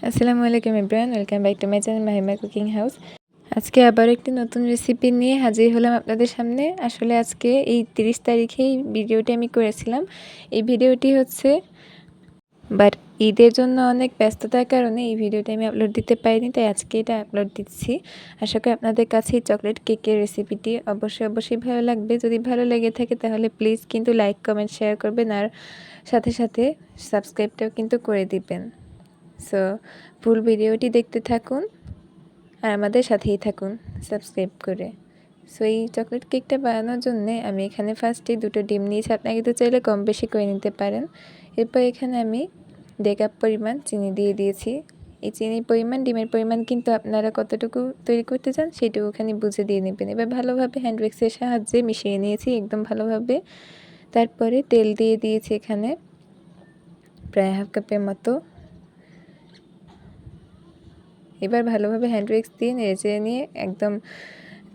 আসসালামু আলাইকুম everyone, welcome back to my channel Mahima cooking house. আজকে আবার একটি নতুন রেসিপি নিয়ে হাজির হলাম আপনাদের সামনে। আসলে আজকে এই 30 তারিখেই ভিডিওটি আমি করেছিলাম। এই ভিডিওটি হচ্ছে বাট ঈদের জন্য অনেক ব্যস্ততার কারণে এই ভিডিওটি আমি আপলোড দিতে পারিনি, তাই আজকে এটা আপলোড দিচ্ছি। আশা করি আপনাদের কাছে এই চকলেট কেকের রেসিপিটি অবশ্যই ভালো লাগবে। যদি ভালো লেগে থাকে তাহলে প্লিজ কিন্তু লাইক, কমেন্ট, শেয়ার করবেন, আর সাথে সাথে সাবস্ক্রাইবটাও কিন্তু করে দিবেন। সো ফুল ভিডিওটি দেখতে থাকুন আর আমাদের সাথেই থাকুন সাবস্ক্রাইব করে। সো এই চকলেট কেকটা বানানোর জন্য আমি এখানে ফার্স্টে 2টো ডিম নিয়েছি। আপনারা কিন্তু চাইলে কম বেশি করে নিতে পারেন। এরপর এখানে আমি 1.5 কাপ পরিমাণ চিনি দিয়ে দিয়েছি। এই চিনির পরিমাণ, ডিমের পরিমাণ কিন্তু আপনারা কতটুকু তৈরি করতে চান সেটুকু ওখানে বুঝে দিয়ে নেবেন। এবার ভালোভাবে হ্যান্ড উইক্সের সাহায্যে মিশিয়ে নিয়েছি একদম ভালোভাবে। তারপরে তেল দিয়ে দিয়েছি এখানে প্রায় 1/2 কাপের মতো। এবার ভালোভাবে হ্যান্ড উইক্স দিয়ে নেড়ে নিয়ে একদম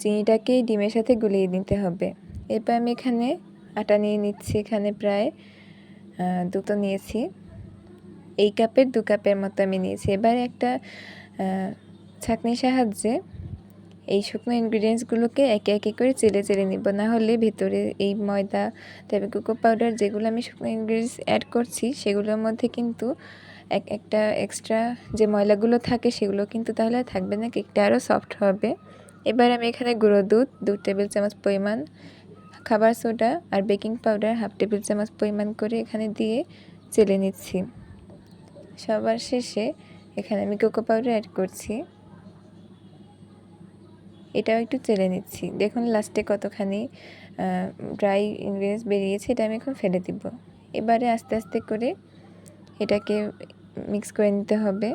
চিনিটাকে ডিমের সাথে গুলিয়ে নিতে হবে। এরপর আমি এখানে আটা নিয়ে নিচ্ছি। এখানে প্রায় 2টো নিয়েছি। এই কাপের 2 কাপের মতো আমি নিয়েছি। এবার একটা ছাঁকনির সাহায্যে এই শুকনো ইনগ্রিডিয়েন্টসগুলোকে একে একে করে চেলে নিব, না হলে ভেতরে এই ময়দা তারপর কোকো পাউডার যেগুলো আমি শুকনো ইনগ্রিডিয়েন্টস অ্যাড করছি সেগুলোর মধ্যে কিন্তু একটা এক্সট্রা যে ময়লাগুলো থাকে সেগুলো কিন্তু তাহলে থাকবে না, কেকটা আরও সফট হবে। এবার আমি এখানে গুঁড়ো দুধ 2 টেবিল চামচ পরিমাণ, খাবার সোডা আর বেকিং পাউডার 1/2 টেবিল চামচ পরিমাণ করে এখানে দিয়ে চেলে নিচ্ছি। সবার শেষে এখানে আমি কোকো পাউডার অ্যাড করছি, এটাও একটু চেলে নিচ্ছি। দেখুন লাস্টে কতখানি ড্রাই ইনগ্রিডিয়েন্টস বেরিয়েছে, এটা আমি এখন ফেলে দিব। এবারে আস্তে আস্তে করে এটাকে মিক্স করে নিতে হবে।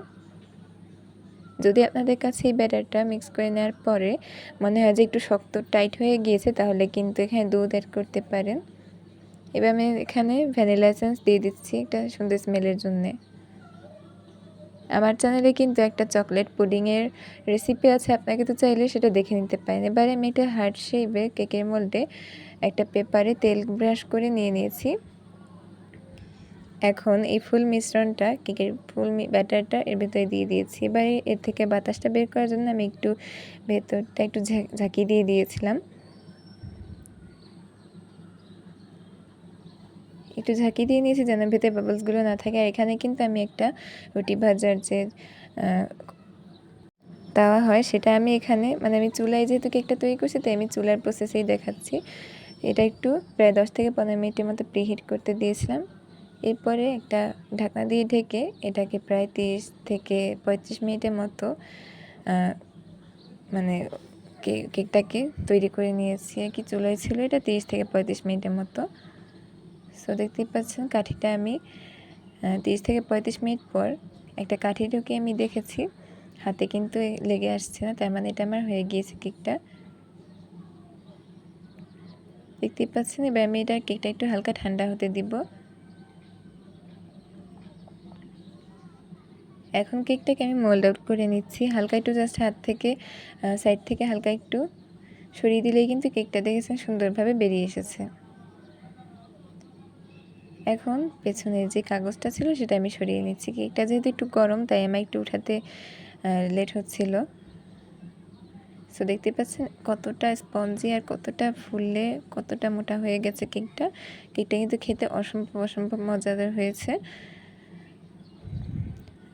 যদি আপনাদের কাছে এই ব্যাটারটা মিক্স করে নেওয়ার পরে মনে হয় যে একটু শক্ত টাইট হয়ে গিয়েছে তাহলে কিন্তু এখানে দুধ অ্যাড করতে পারেন। এবার আমি এখানে ভ্যানিলা এসেন্স দিয়ে দিচ্ছি একটা সুন্দর স্মেলের জন্যে। আমার চ্যানেলে কিন্তু একটা চকলেট পুডিংয়ের রেসিপি আছে, আপনাকে তো চাইলে সেটা দেখে নিতে পারেন। এবারে আমি একটা হার্ট শেপে কেকের মোল্ডে একটা পেপারে তেল ব্রাশ করে নিয়েছি। এখন এই ফুল মিশ্রণটা, কেকের ফুল ব্যাটারটা এর ভেতরে দিয়ে দিয়েছি। এবারে এর থেকে বাতাসটা বের করার জন্য আমি একটু ভেতরটা একটু ঝাঁকি দিয়ে দিয়েছিলাম, একটু ঝাঁকি দিয়ে নিয়েছি যেন ভেতরে বাবলসগুলো না থাকে। আর এখানে কিন্তু আমি একটা রুটি ভাজার যে তাওয়া হয় সেটা আমি এখানে আমি চুলায় যেহেতু কেকটা তৈরি করছি তাই আমি চুলার প্রসেসেই দেখাচ্ছি। এটা একটু প্রায় 10 থেকে 15 মিনিটের মতো প্রিহিট করতে দিয়েছিলাম। এরপরে একটা ঢাকনা দিয়ে ঢেকে এটাকে প্রায় 30 থেকে 35 মিনিটের মতো কেকটাকে তৈরি করে নিয়েছি আর কি। চুলায় ছিল এটা 30 থেকে 35 মিনিটের মতো। সো দেখতেই পাচ্ছেন কাঠিটা আমি 30 থেকে 35 মিনিট পর একটা কাঠি ঢুকে আমি দেখেছি হাতে কিন্তু লেগে আসছে না, তার মানে এটা আমার হয়ে গিয়েছে কেকটা। দেখতেই পাচ্ছেন। এবার আমি এটা কেকটা একটু হালকা ঠান্ডা হতে দিব। এখন কেকটাকে আমি মোল্ড আউট করে নিচ্ছি। হালকা একটু জাস্ট হাত থেকে সাইড থেকে হালকা একটু সরিয়ে দিলেই কিন্তু কেকটা দেখেছেন সুন্দরভাবে বেরিয়ে এসেছে। এখন পেছনের যে কাগজটা ছিল সেটা আমি সরিয়ে নিচ্ছি। কেকটা যেহেতু একটু গরম তাই আমার একটু উঠাতে লেট হচ্ছিল। সো দেখতে পাচ্ছেন কতটা স্পঞ্জি আর কতটা ফুলে কতটা মোটা হয়ে গেছে কেকটা। কেকটা কিন্তু খেতে অসম্ভব মজাদার হয়েছে।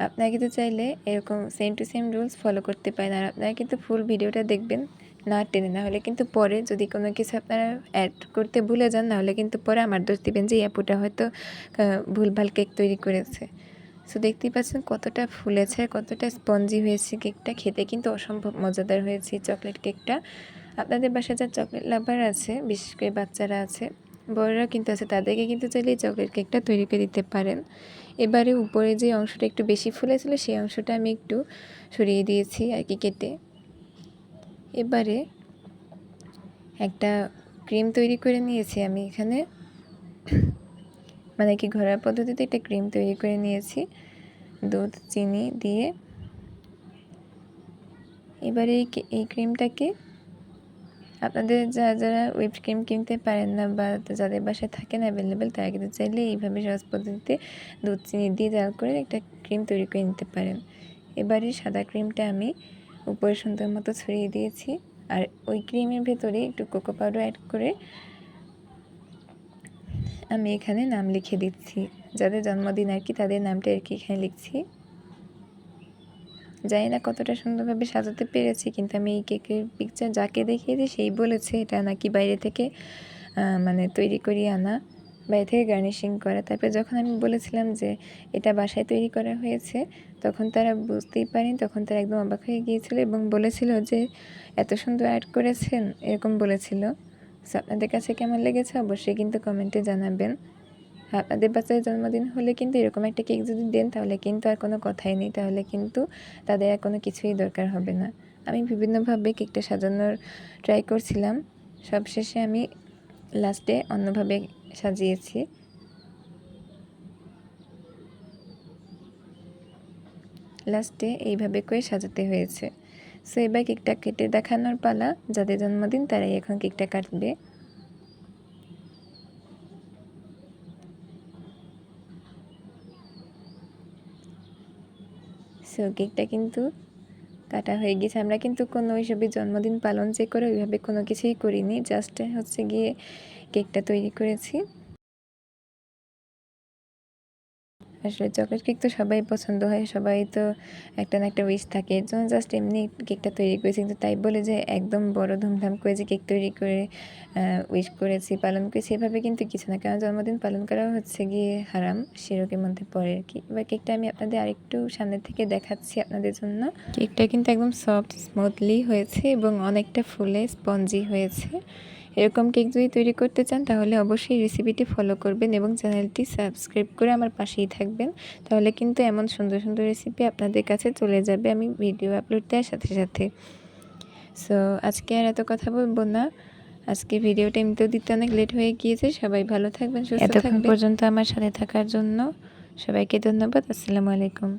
আপনারা কিন্তু চাইলে এরকম same to same rules follow করতে পারেন। আর আপনারা কিন্তু ফুল ভিডিওটা দেখবেন না টেনে, না হলে কিন্তু পরে যদি কোনো কিছু আপনারা অ্যাড করতে ভুলে যান নাহলে কিন্তু পরে আমার দোষ দিবেন যে এই আপুটা হয়তো ভুলভাল কেক তৈরি করেছে। সো দেখতেই পাচ্ছেন কতটা ফুলেছে, কতটা স্পঞ্জি হয়েছে কেকটা। খেতে কিন্তু অসম্ভব মজাদার হয়েছে চকলেট কেকটা। আপনাদের বাসায় যা চকলেট লাভার আছে, বিশেষ করে বাচ্চারা আছে, বড়রা কিন্তু আছে, তাদেরকে কিন্তু চাইলে চকলেট কেকটা তৈরি করে দিতে পারেন। এবারে উপরে যে অংশটা একটু বেশি ফুলেছিল সেই অংশটা আমি একটু সরিয়ে দিয়েছি আর কি কেটে। এবারে একটা ক্রিম তৈরি করে নিয়েছি আমি এখানে, ঘরোয়া পদ্ধতিতে একটা ক্রিম তৈরি করে নিয়েছি দুধ চিনি দিয়ে। এবারে এই ক্রিমটাকে আপনাদের যারা হুইপড ক্রিম কিনতে পারেন না বা যাদের বাসায় থাকে না অ্যাভেলেবেল, তারা কিন্তু চাইলে এইভাবে সহজ পদ্ধতিতে দুধ চিনি দিয়ে জাল করে একটা ক্রিম তৈরি করে নিতে পারেন। এবারে সাদা ক্রিমটা আমি উপরে সুন্দর মতো ছড়িয়ে দিয়েছি, আর ওই ক্রিমের ভেতরে একটু কোকো পাউডার অ্যাড করে আমি এখানে নাম লিখে দিচ্ছি। যাদের জন্মদিন আর কি তাদের নামটা আর কি এখানে লিখছি। জানি না কতটা সুন্দরভাবে সাজাতে পেরেছি, কিন্তু আমি এই কেকের পিকচার যাকে দেখিয়েছি সেই বলেছে এটা নাকি বাইরে থেকে মানে তৈরি করিয়ে আনা, বাইরে থেকে গার্নিশিং করা। তারপর যখন আমি বলেছিলাম যে এটা বাসায় তৈরি করা হয়েছে, তখন তারা বুঝতেই পারেনি, তখন তারা একদম অবাক হয়ে গিয়েছিল এবং বলেছিল যে এত সুন্দর অ্যাড করেছেন, এরকম বলেছিল। সো আপনাদের কাছে কেমন লেগেছে অবশ্যই কিন্তু কমেন্টে জানাবেন। আপনাদের বাচ্চার জন্মদিন হলে কিন্তু এরকম একটা কেক যদি দেন তাহলে কিন্তু আর কোনো কথাই নেই, তাহলে কিন্তু তাদের আর কোনো কিছুই দরকার হবে না। আমি বিভিন্নভাবে কেকটা সাজানোর ট্রাই করছিলাম, সবশেষে আমি লাস্টে অন্যভাবে সাজিয়েছি। লাস্টে এইভাবে করে সাজাতে হয়েছে। সো এবার কেকটা কেটে দেখানোর পালা। যাদের জন্মদিন তারাই এখন কেকটা কাটবে। সো কেকটা কিন্তু কাটা হয়ে গেছে। আমরা কিন্তু কোনো ওইসবের জন্মদিন পালন যে করে ওইভাবে কোনো কিছুই করিনি, জাস্ট হচ্ছে গিয়ে কেকটা তৈরি করেছি। আসলে চকলেট কেক তো সবাই পছন্দ হয়, সবাই তো একটা না একটা উইশ থাকে, এর জন্য জাস্ট এমনি কেকটা তৈরি করেছি। কিন্তু তাই বলে যে একদম বড় ধুমধাম করে যে কেক তৈরি করে উইশ করেছি, পালন করেছি, এভাবে কিন্তু কিছু না। কারণ জন্মদিন পালন করা হচ্ছে গিয়ে হারাম, শিরকের মধ্যে পড়ে আর কি। এবার কেকটা আমি আপনাদের আরেকটু সামনে থেকে দেখাচ্ছি আপনাদের জন্য। কেকটা কিন্তু একদম সফট স্মুথলি হয়েছে এবং অনেকটা ফুলে স্পঞ্জি হয়েছে। এরকম কেক যদি তৈরি করতে চান তাহলে অবশ্যই রেসিপিটি ফলো করবেন এবং চ্যানেলটি সাবস্ক্রাইব করে আমার পাশেই থাকবেন। তাহলে কিন্তু এমন সুন্দর সুন্দর রেসিপি আপনাদের কাছে চলে যাবে আমি ভিডিও আপলোড দেওয়ার সাথে সাথে। সো আজকে আর এত কথা বলবো না, আজকে ভিডিওটা এমনিতেও দিতে অনেক লেট হয়ে গিয়েছে। সবাই ভালো থাকবেন, সুস্থ থাকবেন। এতক্ষণ পর্যন্ত আমার সাথে থাকার জন্য সবাইকে ধন্যবাদ। আসসালামু আলাইকুম।